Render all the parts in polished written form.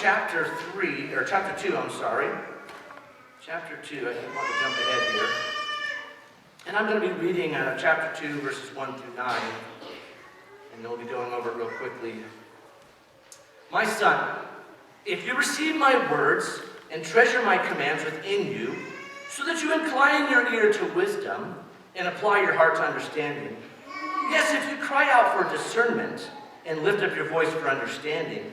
chapter 2, I'm sorry. Chapter 2, I think I want to jump ahead here. And I'm going to be reading chapter 2, verses 1 through 9. And we'll be going over it real quickly. My son, if you receive my words and treasure my commands within you, so that you incline your ear to wisdom and apply your heart to understanding. Yes, if you cry out for discernment and lift up your voice for understanding,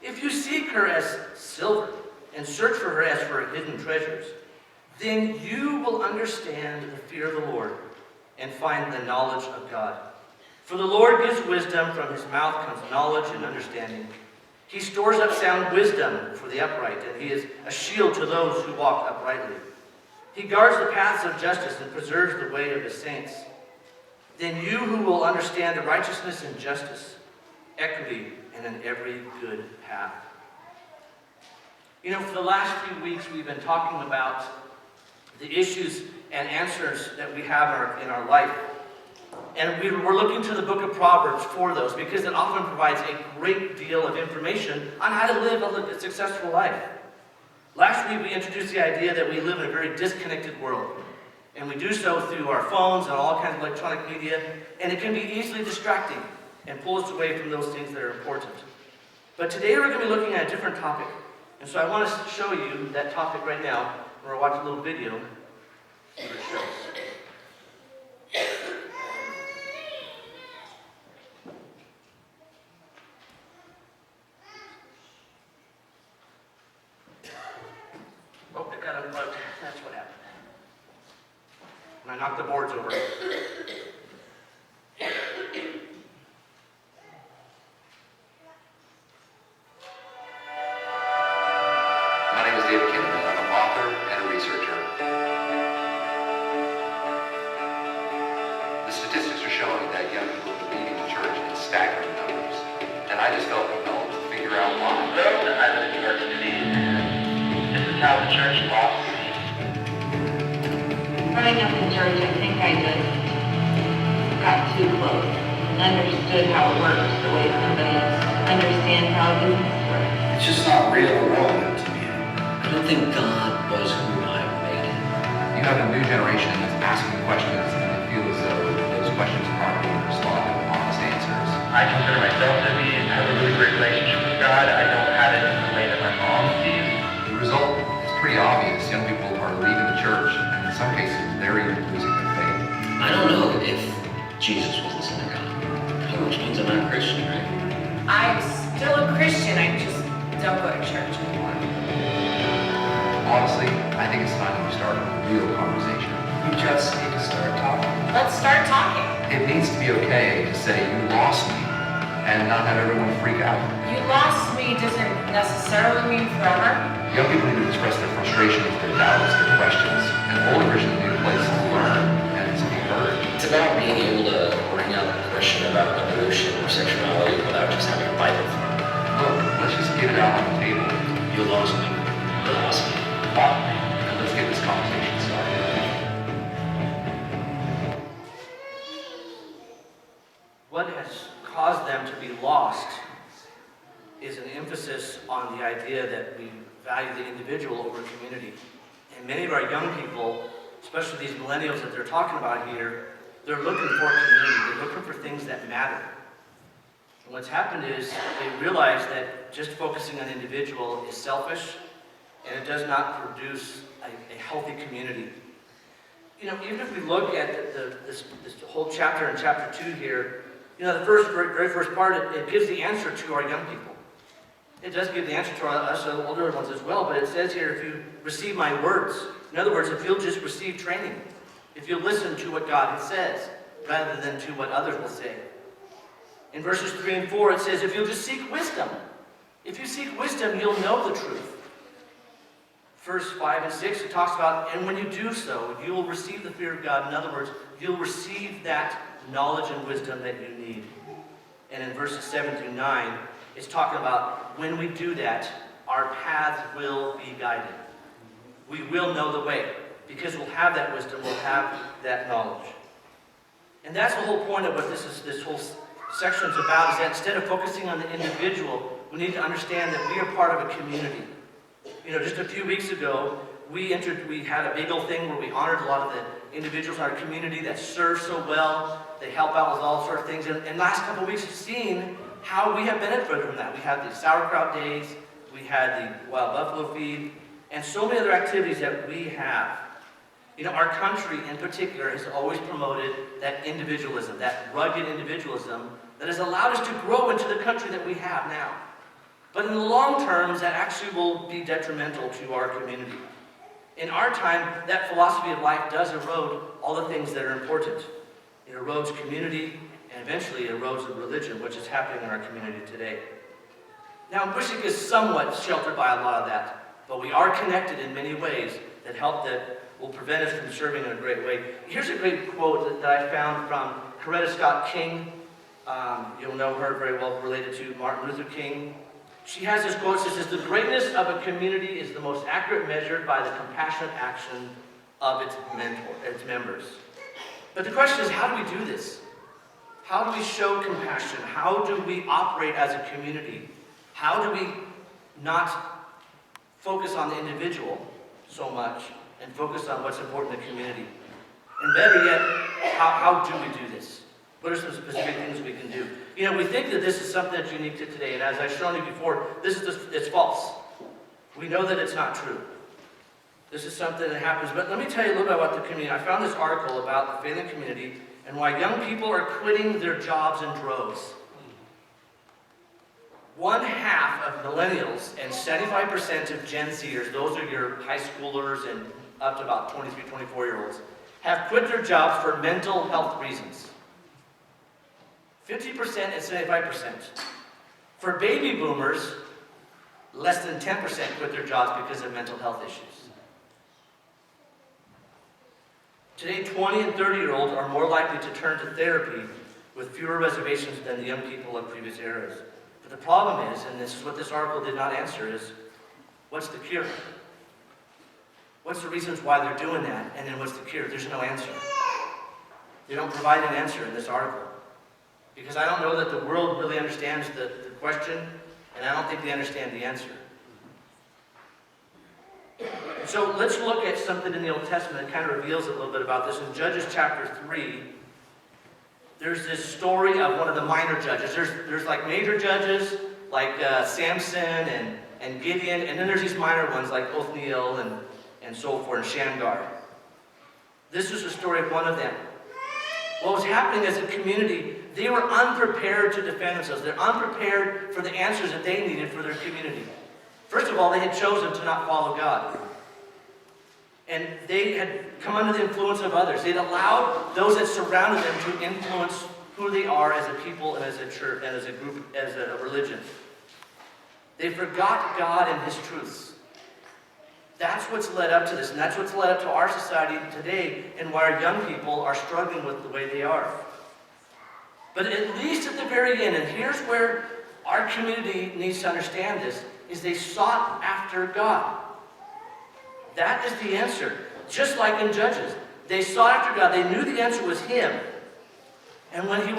if you seek her as silver and search for her as for hidden treasures, then you will understand the fear of the Lord and find the knowledge of God. For the Lord gives wisdom, from his mouth comes knowledge and understanding. He stores up sound wisdom for the upright, and he is a shield to those who walk uprightly. He guards the paths of justice and preserves the way of his saints. Then you who will understand the righteousness and justice, equity, and in every good path. You know, for the last few weeks, we've been talking about the issues and answers that we have in our life. And we're looking to the book of Proverbs for those, because it often provides a great deal of information on how to live a successful life. Last week, we introduced the idea that we live in a very disconnected world. And we do so through our phones and all kinds of electronic media. And it can be easily distracting and pull us away from those things that are important. But today, we're going to be looking at a different topic. And so I want to show you that topic right now. We're going to watch a little video. See what it shows. Oh, it got unplugged. That's what happened. And I knocked the boards over. My name is David Kinnaman. I'm an author and a researcher. The statistics are showing that young people are leaving the church in staggering numbers. And I just felt compelled to figure out why. Hello, I live in New York City, and this is how the church lost me. Growing up in church, I think I just got too close and understood how it works the way somebody understands how a business works. It's just not real or relevant to me. I don't think God was who I made him. You have a new generation that's asking questions and they feel as though those questions aren't being responded with honest answers. I consider myself to have a really great relationship with God. I don't have it in the way that my mom sees. The result is pretty obvious. Young people are leaving the church, and in some cases, they're even losing their faith. I don't know if Jesus was the Son of God. Which means I'm not a Christian, right? I'm still a Christian, I just don't go to church anymore. Honestly, I think it's time that we start a real conversation. We just need to start talking. Let's start talking. It needs to be okay to say you lost me and not have everyone freak out. You lost me doesn't necessarily mean forever. Young people need to express their frustrations, their doubts, their questions, and older Christians need a place to learn and to be heard. It's about being able to bring up a question about evolution or sexuality without just having a Bible. Look, let's just get it out on the table. You lost me. You lost me. And let's get this conversation started. What has caused them to be lost is an emphasis on the idea that we value the individual over community. And many of our young people, especially these millennials that they're talking about here, they're looking for community. They're looking for things that matter. And what's happened is they realize that just focusing on the individual is selfish, and it does not produce a healthy community. You know, even if we look at this whole chapter in chapter 2 here, you know, the very first part, it gives the answer to our young people. It does give the answer to us older ones as well, but it says here, if you receive my words, in other words, if you'll just receive training, if you'll listen to what God says, rather than to what others will say. In verses 3 and 4, it says, if you'll just seek wisdom, if you seek wisdom, you'll know the truth. Verse 5 and 6, it talks about, and when you do so, you will receive the fear of God. In other words, you'll receive that knowledge and wisdom that you need. And in verses 7 through 9, it's talking about when we do that, our paths will be guided. We will know the way, because we'll have that wisdom, we'll have that knowledge. And that's the whole point of what this whole section is about, is that instead of focusing on the individual, We need to understand that we are part of a community. Just a few weeks ago, we had a big old thing where we honored a lot of the individuals in our community that serve so well. They help out with all sorts of things. And last couple of weeks, we've seen how we have benefited from that. We had the sauerkraut days, we had the wild buffalo feed, and so many other activities that we have. Our country in particular has always promoted that individualism, that rugged individualism that has allowed us to grow into the country that we have now. But in the long term, that actually will be detrimental to our community. In our time, that philosophy of life does erode all the things that are important. It erodes community, and eventually it erodes the religion, which is happening in our community today. Now, Bushwick is somewhat sheltered by a lot of that, but we are connected in many ways that will prevent us from serving in a great way. Here's a great quote that I found from Coretta Scott King. You'll know her very well, related to Martin Luther King. She has this quote. She says, "The greatness of a community is the most accurate measured by the compassionate action of its members." But the question is, how do we do this? How do we show compassion? How do we operate as a community? How do we not focus on the individual so much and focus on what's important in the community? And better yet, how do we do this? What are some specific things we can do? We think that this is something that's unique to today, and as I've shown you before, it's false. We know that it's not true. This is something that happens, but let me tell you a little bit about the community. I found this article about the failing community and why young people are quitting their jobs in droves. 1/2 of millennials and 75% of Gen Zers, those are your high schoolers and up to about 23, 24-year-olds, have quit their jobs for mental health reasons. 50% and 75%. For baby boomers, less than 10% quit their jobs because of mental health issues. Today, 20 and 30-year-olds are more likely to turn to therapy with fewer reservations than the young people of previous eras. But the problem is, and this is what this article did not answer, is what's the cure? What's the reasons why they're doing that? And then what's the cure? There's no answer. They don't provide an answer in this article. Because I don't know that the world really understands the question, and I don't think they understand the answer. So let's look at something in the Old Testament that kind of reveals a little bit about this. In Judges chapter 3, there's this story of one of the minor judges. There's like major judges, like Samson and Gideon, and then there's these minor ones like Othniel and so forth, and Shamgar. This is the story of one of them. What was happening as a community, they were unprepared to defend themselves. They're unprepared for the answers that they needed for their community. First of all, they had chosen to not follow God. And they had come under the influence of others. They'd allowed those that surrounded them to influence who they are as a people and as a church and as a group, as a religion. They forgot God and His truths. That's what's led up to this, and that's what's led up to our society today, and why our young people are struggling with the way they are. But at least at the very end, and here's where our community needs to understand this, is they sought after God. That is the answer. Just like in Judges. They sought after God. They knew the answer was Him. And when He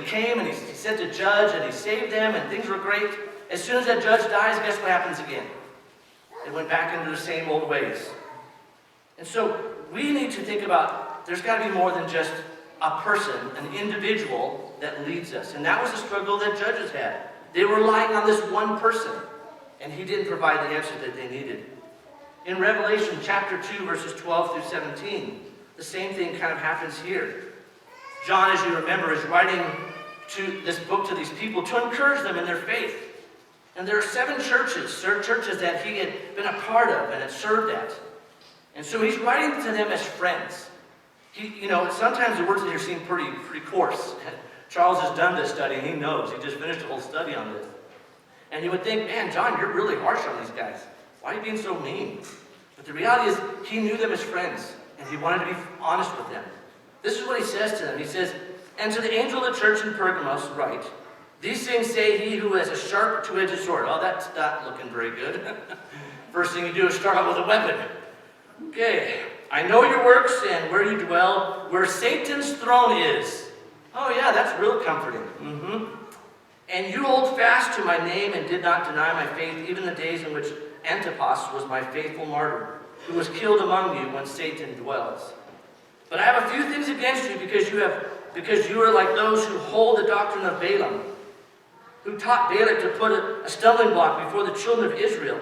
came and He sent a judge and He saved them and things were great, as soon as that judge dies, guess what happens again? They went back into the same old ways. And so we need to think about, there's got to be more than just a person, an individual that leads us. And that was the struggle that judges had. They were relying on this one person, and he didn't provide the answer that they needed. In Revelation chapter 2, verses 12 through 17, the same thing kind of happens here. John, as you remember, is writing this book to these people to encourage them in their faith. And there are 7 churches that he had been a part of and had served at. And so he's writing to them as friends. Sometimes the words in here seem pretty coarse. Charles has done this study and he knows. He just finished a whole study on this. And you would think, man, John, you're really harsh on these guys. Why are you being so mean? But the reality is, he knew them as friends, and he wanted to be honest with them. This is what he says to them. He says, "And to the angel of the church in Pergamos write, these things say he who has a sharp two-edged sword." Oh, that's not looking very good. First thing you do is start out with a weapon. Okay, "I know your works and where you dwell, where Satan's throne is." Oh yeah, that's real comforting. And you hold fast to my name and did not deny my faith, even the days in which Antipas was my faithful martyr, who was killed among you when Satan dwells. But I have a few things against you because you are like those who hold the doctrine of Balaam, who taught Balak to put a stumbling block before the children of Israel,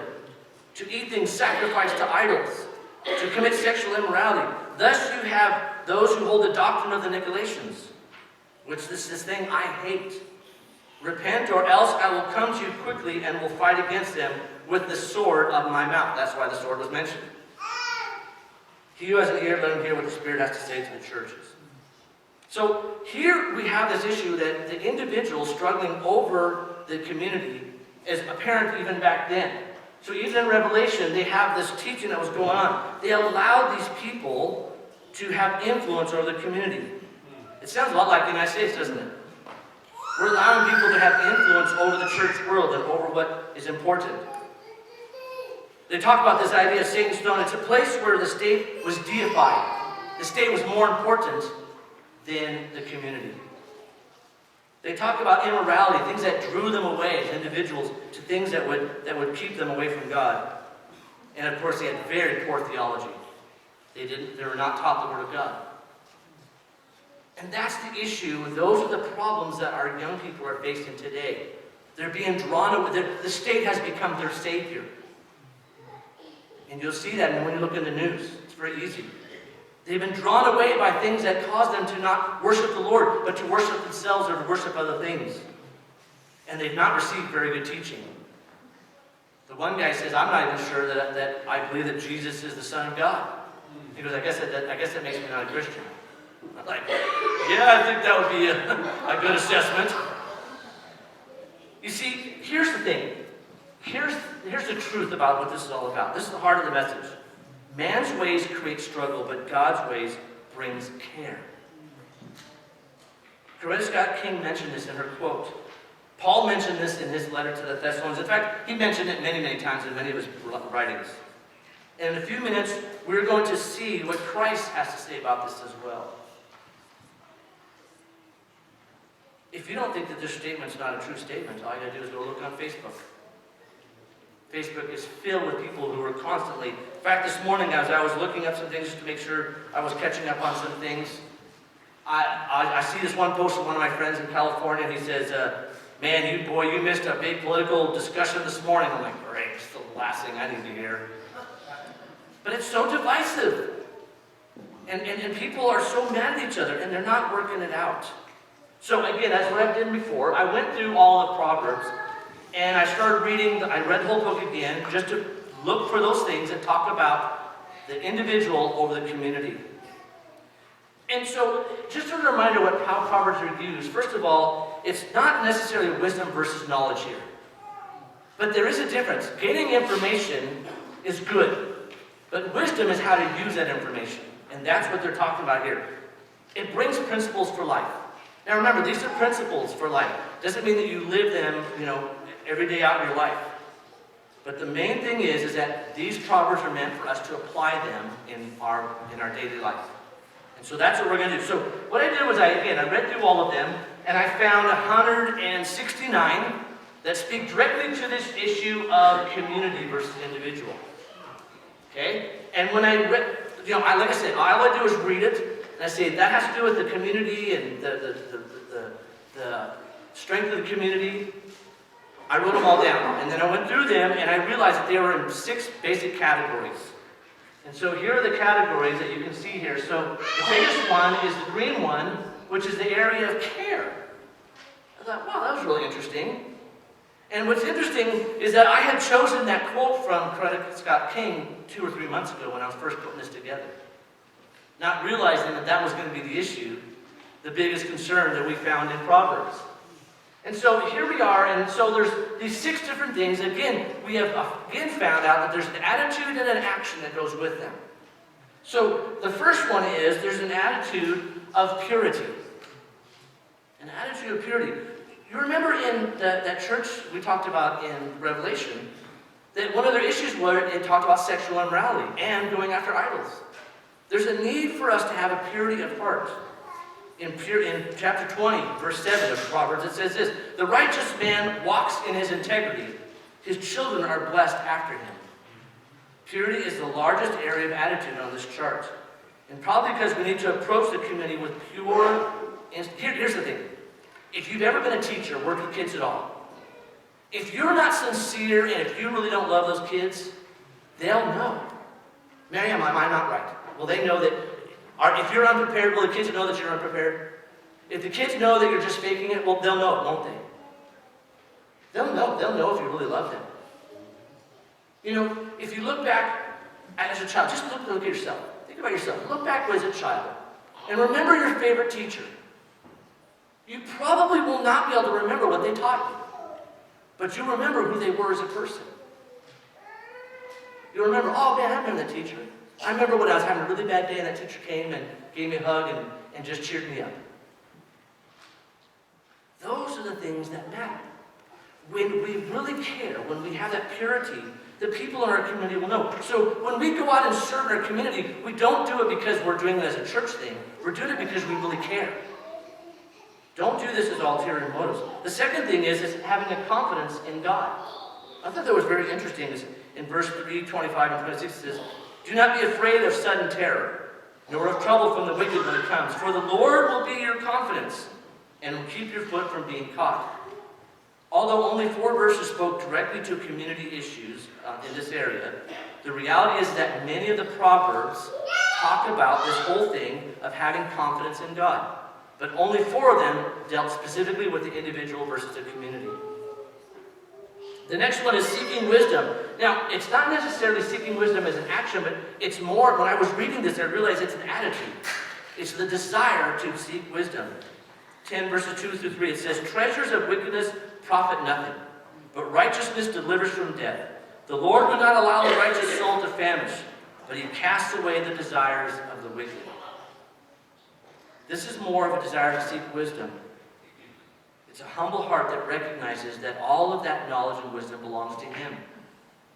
to eat things sacrificed to idols, to commit sexual immorality. Thus you have those who hold the doctrine of the Nicolaitans, which this thing I hate. Repent, or else I will come to you quickly and will fight against them with the sword of my mouth. That's why the sword was mentioned. He who has an ear, let him hear what the Spirit has to say to the churches. So here we have this issue that the individual struggling over the community is apparent even back then. So even in Revelation, they have this teaching that was going on. They allowed these people to have influence over the community. It sounds a lot like the United States, doesn't it? We're allowing people to have influence over the church world and over what is important. They talk about this idea of Satan's throne. It's a place where the state was deified. The state was more important than the community. They talk about immorality, things that drew them away as individuals to things that would keep them away from God. And of course, they had very poor theology. They were not taught the Word of God. And that's the issue. Those are the problems that our young people are facing today. They're being drawn away. The state has become their savior. And you'll see that when you look in the news. It's very easy. They've been drawn away by things that cause them to not worship the Lord, but to worship themselves or to worship other things. And they've not received very good teaching. The one guy says, I'm not even sure that I believe that Jesus is the Son of God. He goes, I guess that makes me not a Christian. I'm like, yeah, I think that would be a good assessment. You see, here's the thing. Here's the truth about what this is all about. This is the heart of the message. Man's ways create struggle, but God's ways brings care. Coretta Scott King mentioned this in her quote. Paul mentioned this in his letter to the Thessalonians. In fact, he mentioned it many, many times in many of his writings. And in a few minutes, we're going to see what Christ has to say about this as well. If you don't think that this statement's not a true statement, all you gotta do is go look on Facebook. Facebook is filled with people who are constantly... In fact, this morning as I was looking up some things just to make sure I was catching up on some things, I see this one post from one of my friends in California, and he says, man, you missed a big political discussion this morning. I'm like, great, it's the last thing I need to hear. But it's so divisive. And people are so mad at each other, and they're not working it out. So again, that's what I did before. I went through all of Proverbs, and I started reading, I read the whole book again, just to look for those things that talk about the individual over the community. And so, just a reminder how Proverbs are used. First of all, it's not necessarily wisdom versus knowledge here. But there is a difference. Gaining information is good. But wisdom is how to use that information. And that's what they're talking about here. It brings principles for life. Now remember, these are principles for life. Doesn't mean that you live them, every day out in your life. But the main thing is that these proverbs are meant for us to apply them in our daily life. And so that's what we're going to do. So what I did was I read through all of them, and I found 169 that speak directly to this issue of community versus individual. Okay? And when I read, like I said, all I do is read it, and I say that has to do with the community and the strength of the community. I wrote them all down, and then I went through them, and I realized that they were in 6 basic categories. And so here are the categories that you can see here. So the biggest one is the green one, which is the area of care. I thought, wow, that was really interesting. And what's interesting is that I had chosen that quote from Coretta Scott King 2 or 3 months ago when I was first putting this together. Not realizing that was going to be the issue, the biggest concern that we found in Proverbs. And so here we are, and so there's these 6 different things. Again, we have found out that there's an attitude and an action that goes with them. So the first one is there's an attitude of purity. An attitude of purity. You remember in that church we talked about in Revelation, that one of their issues was it talked about sexual immorality and going after idols. There's a need for us to have a purity of heart. In chapter 20, verse 7 of Proverbs, it says this: "The righteous man walks in his integrity. His children are blessed after him." Purity is the largest area of attitude on this chart. And probably because we need to approach the community with pure... Here's the thing. If you've ever been a teacher, worked with kids at all, if you're not sincere and if you really don't love those kids, they'll know. Miriam, am I not right? Well, they know that... If you're unprepared, will the kids know that you're unprepared? If the kids know that you're just faking it, well, they'll know it, won't they? They'll know. They'll know if you really love them. You know, if you look back as a child, just look at yourself. Think about yourself. Look back as a child. And remember your favorite teacher. You probably will not be able to remember what they taught you. But you remember who they were as a person. You remember, oh man, I remember that teacher. I remember when I was having a really bad day and that teacher came and gave me a hug and just cheered me up. Those are the things that matter. When we really care, when we have that purity, the people in our community will know. So when we go out and serve our community, we don't do it because we're doing it as a church thing. We're doing it because we really care. Don't do this as ulterior motives. The second thing is having a confidence in God. I thought that was very interesting. In verse 3, 25, and 26, it says, "Do not be afraid of sudden terror, nor of trouble from the wicked when it comes. For the Lord will be your confidence, and will keep your foot from being caught." Although only 4 verses spoke directly to community issues in this area, the reality is that many of the Proverbs talk about this whole thing of having confidence in God. But only 4 of them dealt specifically with the individual versus the community. The next one is seeking wisdom. Now, it's not necessarily seeking wisdom as an action, but it's more, when I was reading this, I realized it's an attitude. It's the desire to seek wisdom. 10 verses 2 through 3, it says, "Treasures of wickedness profit nothing, but righteousness delivers from death. The Lord will not allow the righteous soul to famish, but he casts away the desires of the wicked." This is more of a desire to seek wisdom. It's a humble heart that recognizes that all of that knowledge and wisdom belongs to him,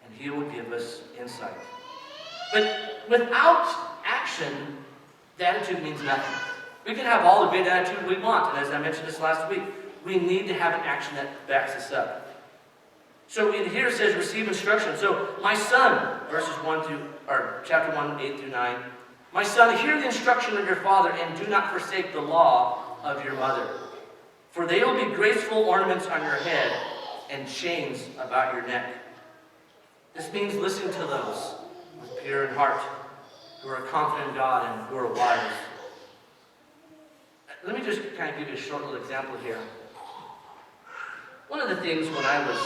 and he will give us insight. But without action, the attitude means nothing. We can have all the great attitude we want, and as I mentioned this last week, we need to have an action that backs us up. So in here it says receive instruction. So my son, chapter 1, 8 through 9. "My son, hear the instruction of your father, and do not forsake the law of your mother. For they will be graceful ornaments on your head and chains about your neck." This means listening to those with pure in heart, who are confident in God and who are wise. Let me just kind of give you a short little example here. One of the things when I was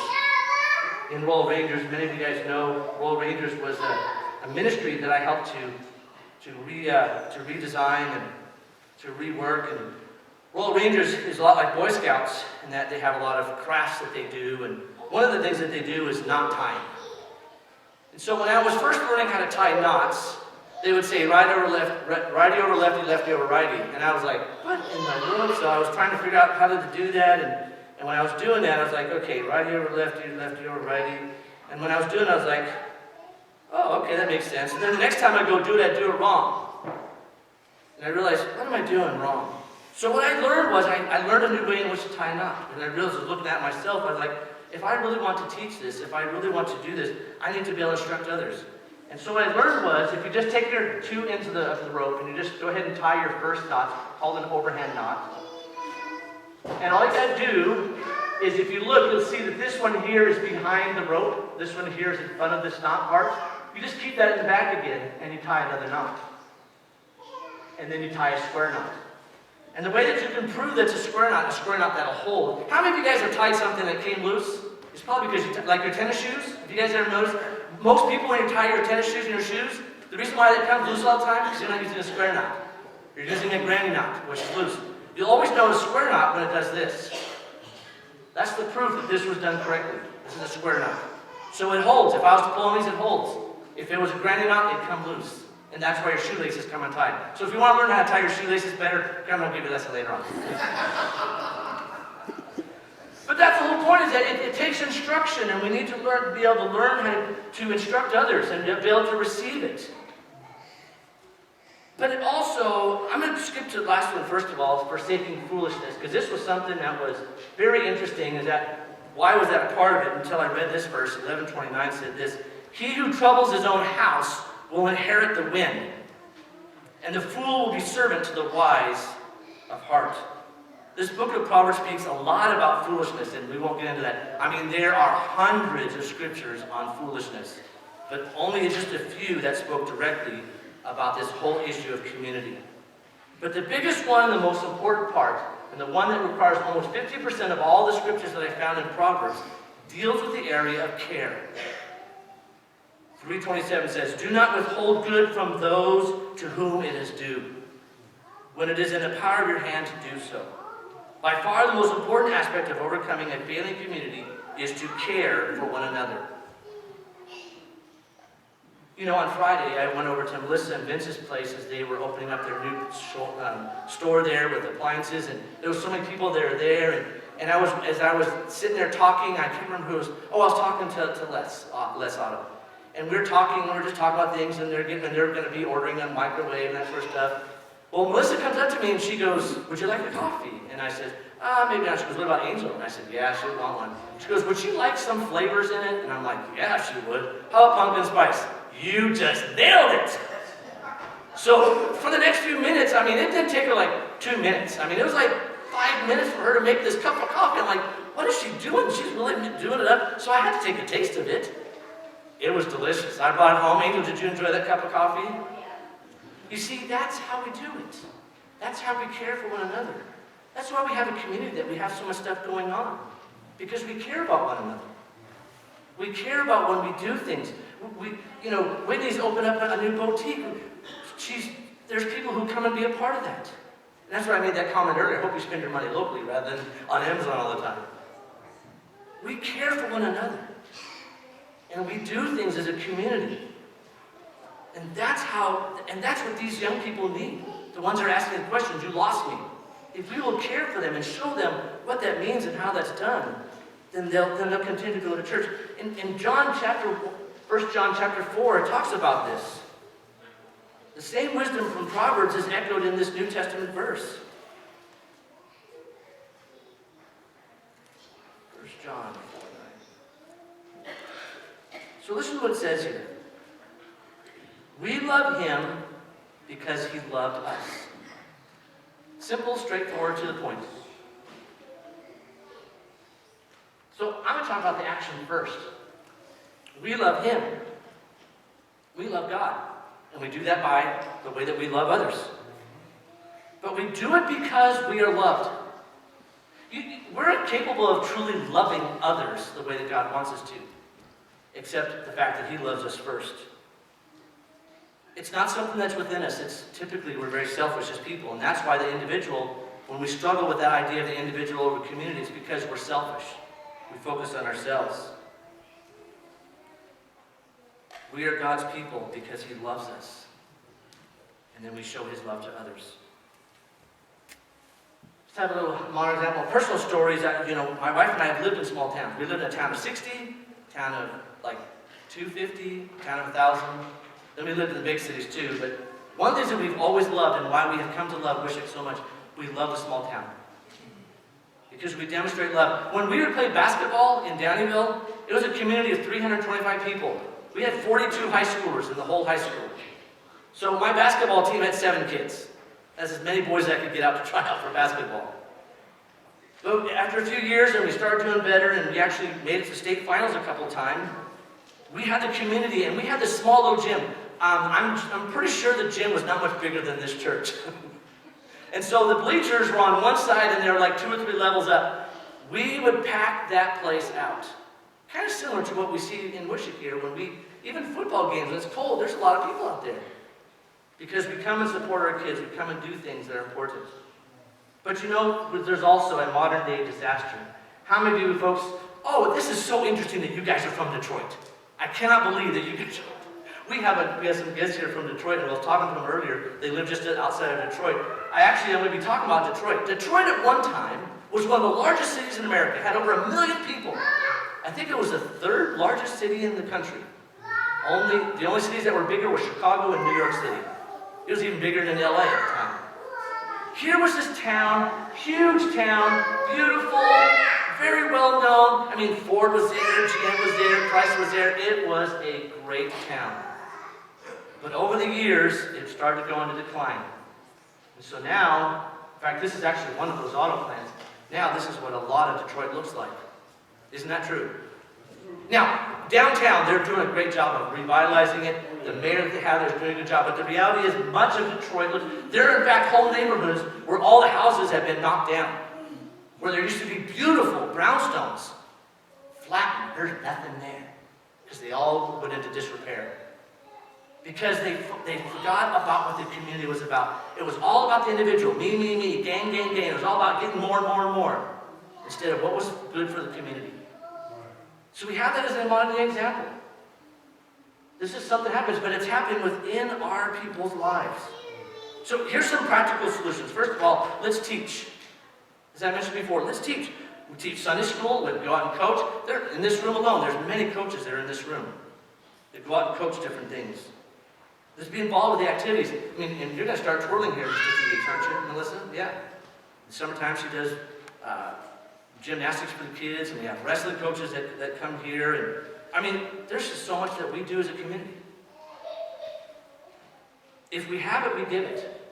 in Royal Rangers, many of you guys know Royal Rangers was a ministry that I helped to redesign and to rework. And Royal Rangers is a lot like Boy Scouts in that they have a lot of crafts that they do, and one of the things that they do is knot tying. And so when I was first learning how to tie knots, they would say right over left, righty over lefty, lefty over righty. And I was like, what in the world? So I was trying to figure out how to do that, and when I was doing that, I was like, okay, righty over lefty, lefty over righty. And when I was doing it, I was like, oh, okay, that makes sense. And then the next time I go do it, I do it wrong. And I realized, what am I doing wrong? So what I learned was, I learned a new way in which to tie a knot. And I realized, I was looking at myself, I was like, if I really want to teach this, if I really want to do this, I need to be able to instruct others. And so what I learned was, if you just take your 2 ends of the rope, and you just go ahead and tie your first knot, called an overhand knot. And all you gotta do is, if you look, you'll see that this one here is behind the rope. This one here is in front of this knot part. You just keep that in the back again, and you tie another knot. And then you tie a square knot. And the way that you can prove that's a square knot that'll hold. How many of you guys have tied something that came loose? It's probably because like your tennis shoes. Have you guys ever noticed? Most people, when you tie your tennis shoes in your shoes, the reason why they come loose all the time is you're not using a square knot. You're using a granny knot, which is loose. You'll always know a square knot when it does this. That's the proof that this was done correctly. This is a square knot. So it holds. If I was to pull on these, it holds. If it was a granny knot, it'd come loose. And that's why your shoelaces come untied. So if you want to learn how to tie your shoelaces better, I'm going to give you a lesson later on. But that's the whole point, is that it takes instruction, and we need to be able to learn how to instruct others and be able to receive it. But it also, I'm going to skip to the last one first of all, forsaking foolishness, because this was something that was very interesting. Is that why was that a part of it until I read this verse? 11:29 said this: "He who troubles his own house will inherit the wind, and the fool will be servant to the wise of heart." This book of Proverbs speaks a lot about foolishness, and we won't get into that. I mean, there are hundreds of scriptures on foolishness, but only just a few that spoke directly about this whole issue of community. But the biggest one, the most important part, and the one that requires almost 50% of all the scriptures that I found in Proverbs, deals with the area of care. 3:27 says, "Do not withhold good from those to whom it is due, when it is in the power of your hand to do so." By far the most important aspect of overcoming a failing community is to care for one another. You know, on Friday, I went over to Melissa and Vince's place as they were opening up their new store there with appliances, and there was so many people there. And as I was sitting there talking, I can't remember who it was. Oh, I was talking to Les Otto. And we were just talking about things, and they're going to be ordering a microwave and that sort of stuff. Well, Melissa comes up to me and she goes, "Would you like a coffee?" And I said, "Maybe not." She goes, "What about Angel?" And I said, "Yeah, she would want one." She goes, "Would she like some flavors in it?" And I'm like, "Yeah, she would." "How about pumpkin spice?" You just nailed it. So for the next few minutes, I mean, it didn't take her like 2 minutes. I mean, it was like 5 minutes for her to make this cup of coffee. I'm like, what is she doing? She's really doing it up. So I had to take a taste of it. It was delicious. I brought it home. Angel, did you enjoy that cup of coffee? You see, that's how we do it. That's how we care for one another. That's why we have a community, that we have so much stuff going on. Because we care about one another. We care about when we do things. Whitney's opened up a new boutique. There's people who come and be a part of that. And that's why I made that comment earlier. I hope you spend your money locally rather than on Amazon all the time. We care for one another. And we do things as a community. And that's what these young people need. The ones that are asking the questions, "You lost me." If we will care for them and show them what that means and how that's done, then they'll continue to go to church. In 1 John chapter 4, it talks about this. The same wisdom from Proverbs is echoed in this New Testament verse. 1 John 4:9. So listen to what it says here. "We love him because he loved us." Simple, straightforward, to the point. So I'm going to talk about the action first. We love him. We love God. And we do that by the way that we love others. But we do it because we are loved. We're incapable of truly loving others the way that God wants us to, except the fact that he loves us first. It's not something that's within us. It's typically, we're very selfish as people, and that's why the individual, when we struggle with that idea of the individual over community, it's because we're selfish. We focus on ourselves. We are God's people because he loves us. And then we show his love to others. Let's have a little modern example. Personal stories. My wife and I have lived in small towns. We lived in a town of 60, town of like 250, town of 1,000. Then we lived in the big cities too. But one of the things that we've always loved and why we have come to love Wishick so much, we love a small town. Because we demonstrate love. When we would play basketball in Downeyville, it was a community of 325 people. We had 42 high schoolers in the whole high school. So my basketball team had 7 kids. That's as many boys as I could get out to try out for basketball. But after a few years, and we started doing better, and we actually made it to state finals a couple of times, we had the community, and we had this small little gym. I'm pretty sure the gym was not much bigger than this church. And so the bleachers were on one side, and they were like 2 or 3 levels up. We would pack that place out. Kind of similar to what we see in Wishick here, even football games, when it's cold, there's a lot of people out there. Because we come and support our kids, we come and do things that are important. But there's also a modern day disaster. How many of you folks, this is so interesting that you guys are from Detroit. I cannot believe that you guys are. We have some guests here from Detroit, and I was talking to them earlier. They live just outside of Detroit. I'm going to be talking about Detroit. Detroit at one time was one of the largest cities in America. It had over 1 million people. I think it was the 3rd largest city in the country. The only cities that were bigger were Chicago and New York City. It was even bigger than LA at the time. Here was this town, huge town, beautiful, very well known. I mean, Ford was there, GM was there, Price was there. It was a great town. But over the years, it started going to decline. And so now, in fact, this is actually one of those auto plants. Now, this is what a lot of Detroit looks like. Isn't that true? Now, downtown, they're doing a great job of revitalizing it. The mayor that they have there is doing a good job. But the reality is, much of Detroit, there are in fact whole neighborhoods where all the houses have been knocked down. Where there used to be beautiful brownstones. Flattened, there's nothing there. Because they all went into disrepair. Because they forgot about what the community was about. It was all about the individual. Me, gang. It was all about getting more and more and more. Instead of what was good for the community. So we have that as a modern day example. This is something that happens, but it's happening within our people's lives. So here's some practical solutions. First of all, let's teach. As I mentioned before, let's teach. We teach Sunday school, we go out and coach. They're in this room alone, there's many coaches that are in this room. They go out and coach different things. Let's be involved with the activities. I mean, and you're going to start twirling here in just a few weeks, aren't you, Melissa? Yeah. In summertime, she does gymnastics for the kids, and we have wrestling coaches that come here. And I mean, there's just so much that we do as a community. If we have it, we give it.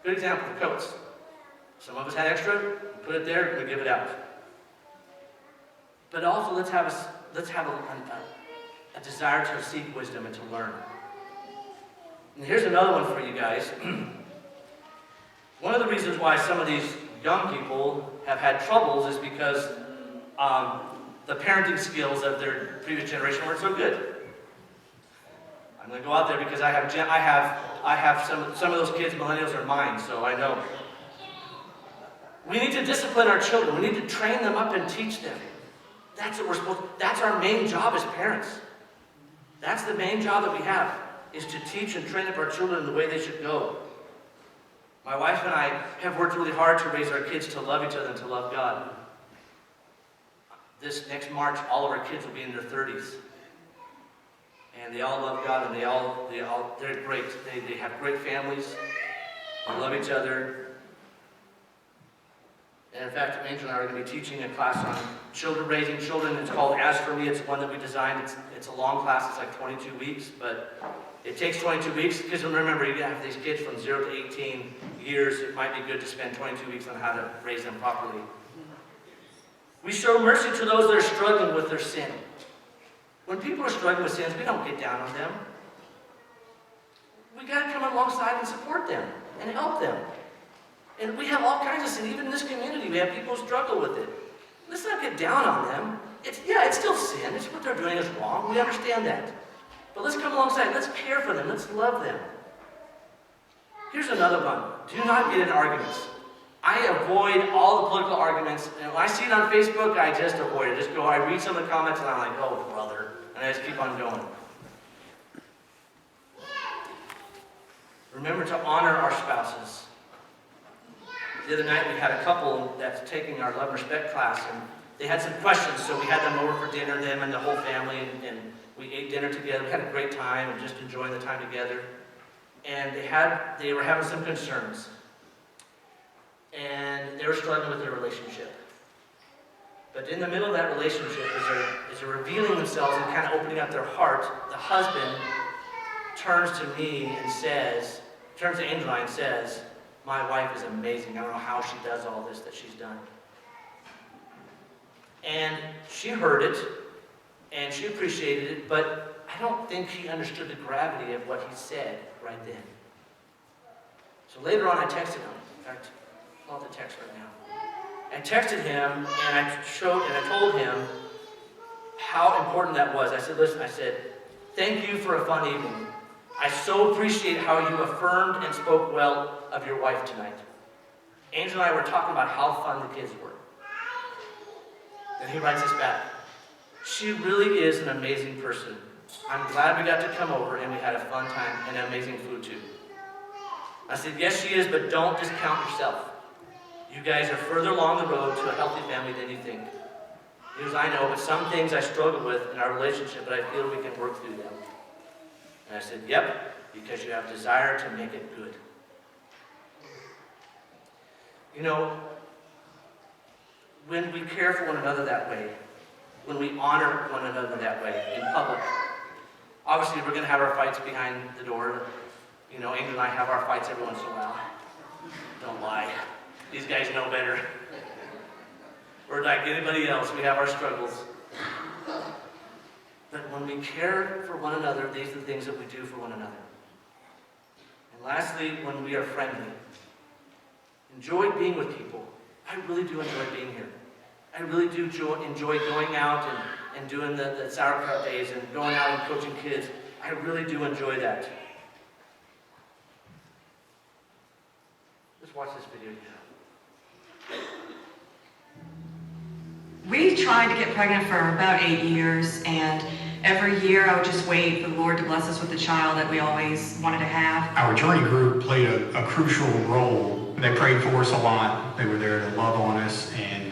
Good example, the coats. Some of us had extra, we put it there, we give it out. But also, let's have a desire to seek wisdom and to learn. And here's another one for you guys. One of the reasons why some of these young people have had troubles is because the parenting skills of their previous generation weren't so good. I'm going to go out there because I have some of those kids, millennials, are mine, so I know. We need to discipline our children. We need to train them up and teach them. That's what we're supposed to. That's our main job as parents. That's the main job that we have, is to teach and train up our children in the way they should go. My wife and I have worked really hard to raise our kids to love each other and to love God. This next March, all of our kids will be in their 30s. And they all love God, and they're great. They have great families. They love each other. And in fact, Angel and I are going to be teaching a class on raising children. It's called As For Me. It's one that we designed. It's a long class. It's like 22 weeks, but it takes 22 weeks because remember, you have these kids from 0 to 18 years. It might be good to spend 22 weeks on how to raise them properly. We show mercy to those that are struggling with their sin. When people are struggling with sins, we don't get down on them. We got to come alongside and support them and help them. And we have all kinds of sin. Even in this community, we have people who struggle with it. Let's not get down on them. It's still sin. It's what they're doing is wrong. We understand that. But let's come alongside. Let's care for them. Let's love them. Here's another one. Do not get in arguments. I avoid all the political arguments. And when I see it on Facebook, I just avoid it. I read some of the comments, and I'm like, oh, brother. And I just keep on going. Remember to honor our spouses. The other night we had a couple that's taking our Love and Respect class, and they had some questions, so we had them over for dinner, them and the whole family, and we ate dinner together. We had a great time and just enjoying the time together. And they were having some concerns. And they were struggling with their relationship. But in the middle of that relationship, as they're revealing themselves and kind of opening up their heart, the husband turns to Angel and I and says, my wife is amazing. I don't know how she does all this that she's done. And she heard it, and she appreciated it, but I don't think she understood the gravity of what he said right then. So later on, I texted him. In fact, I'll have the text right now. I texted him, and I told him how important that was. I said, listen, thank you for a fun evening. I so appreciate how you affirmed and spoke well of your wife tonight. Angel and I were talking about how fun the kids were. Then he writes this back. She really is an amazing person. I'm glad we got to come over and we had a fun time and amazing food too. I said, yes, she is, but don't discount yourself. You guys are further along the road to a healthy family than you think. He goes, I know, but some things I struggle with in our relationship, but I feel we can work through them. And I said, yep, because you have desire to make it good. You know, when we care for one another that way, when we honor one another that way in public, obviously we're going to have our fights behind the door. You know, Angel and I have our fights every once in a while. Don't lie. These guys know better. We're like anybody else. We have our struggles. But when we care for one another, these are the things that we do for one another. And lastly, when we are friendly. Enjoy being with people. I really do enjoy being here. I really do enjoy going out and doing the sauerkraut days and going out and coaching kids. I really do enjoy that. Let's watch this video now. We tried to get pregnant for about 8 years, and every year I would just wait for the Lord to bless us with the child that we always wanted to have. Our journey group played a crucial role. They prayed for us a lot. They were there to love on us and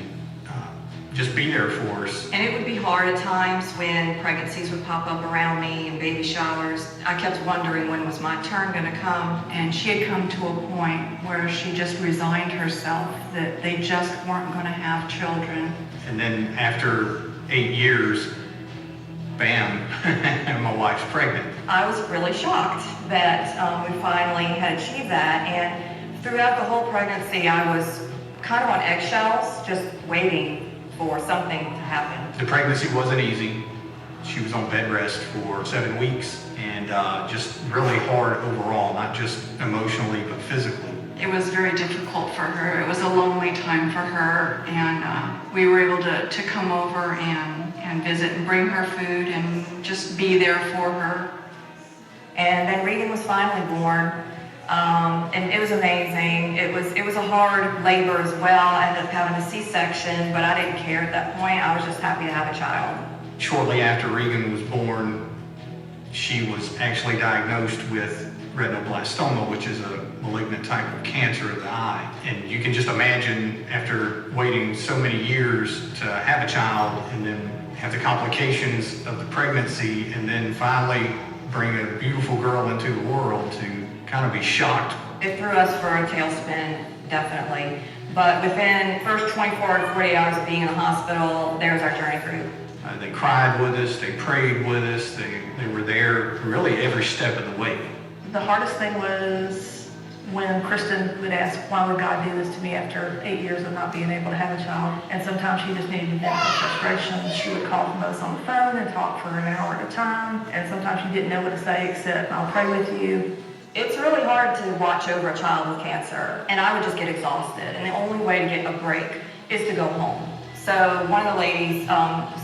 just be there for us. And it would be hard at times when pregnancies would pop up around me and baby showers. I kept wondering when was my turn going to come. And she had come to a point where she just resigned herself that they just weren't going to have children. And then after 8 years, bam, my wife's pregnant. I was really shocked that we finally had achieved that. And throughout the whole pregnancy, I was kind of on eggshells, just waiting for something to happen. The pregnancy wasn't easy. She was on bed rest for 7 weeks, and just really hard overall, not just emotionally, but physically. It was very difficult for her. It was a lonely time for her, and we were able to come over and visit and bring her food and just be there for her. And then Regan was finally born. And it was amazing. It was a hard labor as well. I ended up having a C-section, but I didn't care at that point. I was just happy to have a child. Shortly after Regan was born, she was actually diagnosed with retinoblastoma, which is a malignant type of cancer of the eye. And you can just imagine, after waiting so many years to have a child and then have the complications of the pregnancy and then finally bring a beautiful girl into the world, to kind of be shocked. It threw us for a tailspin, definitely. But within the first 24 to 48 hours of being in the hospital, there's our journey group. They cried with us, they prayed with us, they were there really every step of the way. The hardest thing was when Kristen would ask, why would God do this to me after 8 years of not being able to have a child? And sometimes she just needed to vent her frustrations. She would call from us on the phone and talk for an hour at a time. And sometimes she didn't know what to say except, I'll pray with you. It's really hard to watch over a child with cancer, and I would just get exhausted. And the only way to get a break is to go home. So one of the ladies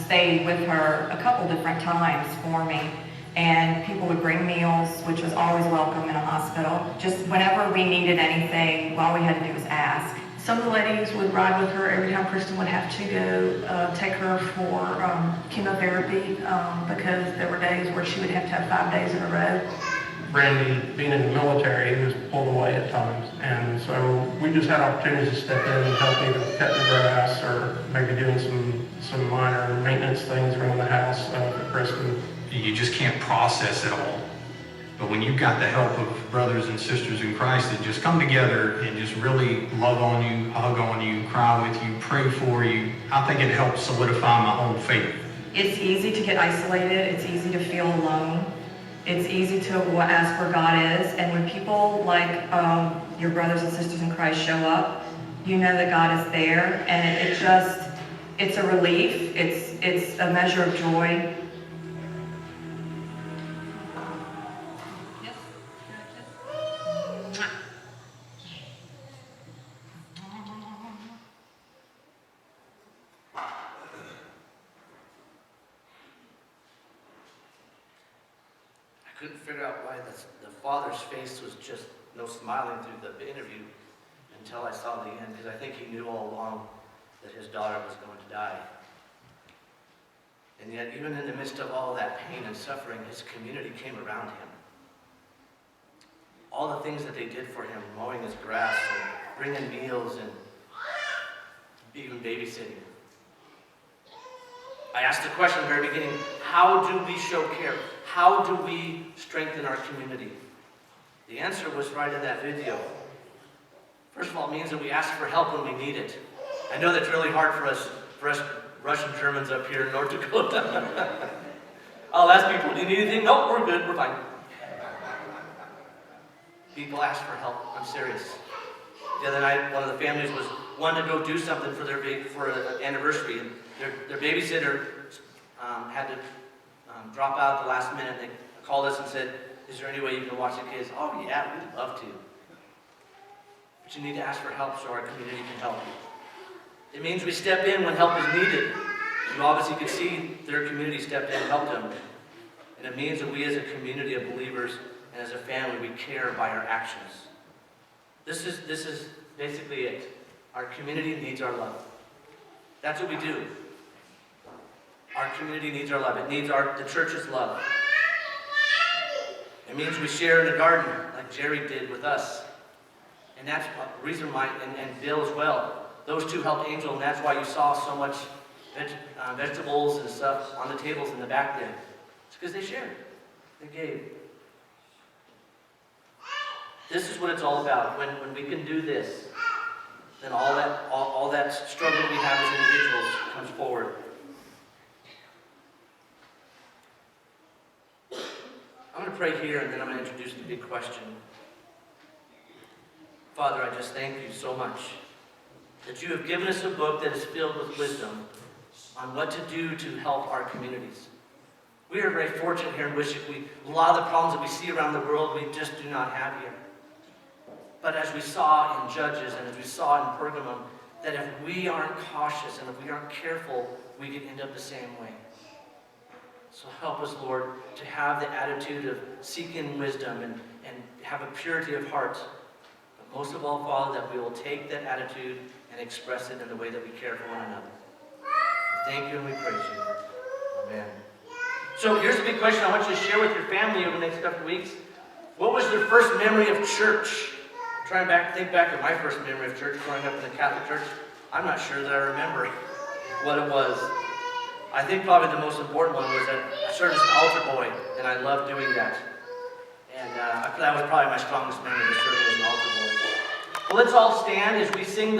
stayed with her a couple different times for me. And people would bring meals, which was always welcome in a hospital. Just whenever we needed anything, all we had to do was ask. Some of the ladies would ride with her every time Kristen would have to go take her for chemotherapy because there were days where she would have to have 5 days in a row. Brandy, being in the military, was pulled away at times, and so we just had opportunities to step in and help either cut the grass or maybe doing some minor maintenance things around the house for Kristen. You just can't process it all. But when you've got the help of brothers and sisters in Christ that just come together and just really love on you, hug on you, cry with you, pray for you, I think it helps solidify my own faith. It's easy to get isolated. It's easy to feel alone. It's easy to ask where God is. And when people like your brothers and sisters in Christ show up, you know that God is there. And it's a relief. It's a measure of joy. I couldn't figure out why the father's face was just no smiling through the interview until I saw the end, because I think he knew all along that his daughter was going to die. And yet, even in the midst of all that pain and suffering, his community came around him. All the things that they did for him, mowing his grass and bringing meals and even babysitting. I asked the question at the very beginning, how do we show care? How do we strengthen our community? The answer was right in that video. First of all, it means that we ask for help when we need it. I know that's really hard for us Russian Germans up here in North Dakota. I'll ask people, do you need anything? Nope, we're good, we're fine. People ask for help, I'm serious. The other night, one of the families was wanting to go do something for an anniversary, and their babysitter had to drop out at the last minute. They called us and said, is there any way you can watch the kids? Oh yeah, we'd love to. But you need to ask for help so our community can help you. It means we step in when help is needed. You obviously could see their community stepped in and helped them. And it means that we as a community of believers and as a family, we care by our actions. This is basically it. Our community needs our love. That's what we do. Our community needs our love. It needs the church's love. It means we share in the garden like Jerry did with us. And that's the reason why, and Bill as well. Those two helped Angel, and that's why you saw so much vegetables and stuff on the tables in the back there. It's because they shared. They gave. This is what it's all about. When we can do this, then all that struggle we have as individuals comes forward. I'm going to pray here, and then I'm going to introduce the big question. Father, I just thank you so much that you have given us a book that is filled with wisdom on what to do to help our communities. We are very fortunate here in Wishick. A lot of the problems that we see around the world, we just do not have here. But as we saw in Judges and as we saw in Pergamum, that if we aren't cautious and if we aren't careful, we could end up the same way. So help us, Lord, to have the attitude of seeking wisdom and have a purity of heart. But most of all, Father, that we will take that attitude and express it in the way that we care for one another. We thank you and we praise you. Amen. So here's a big question I want you to share with your family over the next couple of weeks. What was your first memory of church? I'm trying to think back of my first memory of church growing up in the Catholic Church. I'm not sure that I remember what it was. I think probably the most important one was that I served as an altar boy, and I loved doing that. And that was probably my strongest memory of serving as an altar boy. Well, let's all stand as we sing the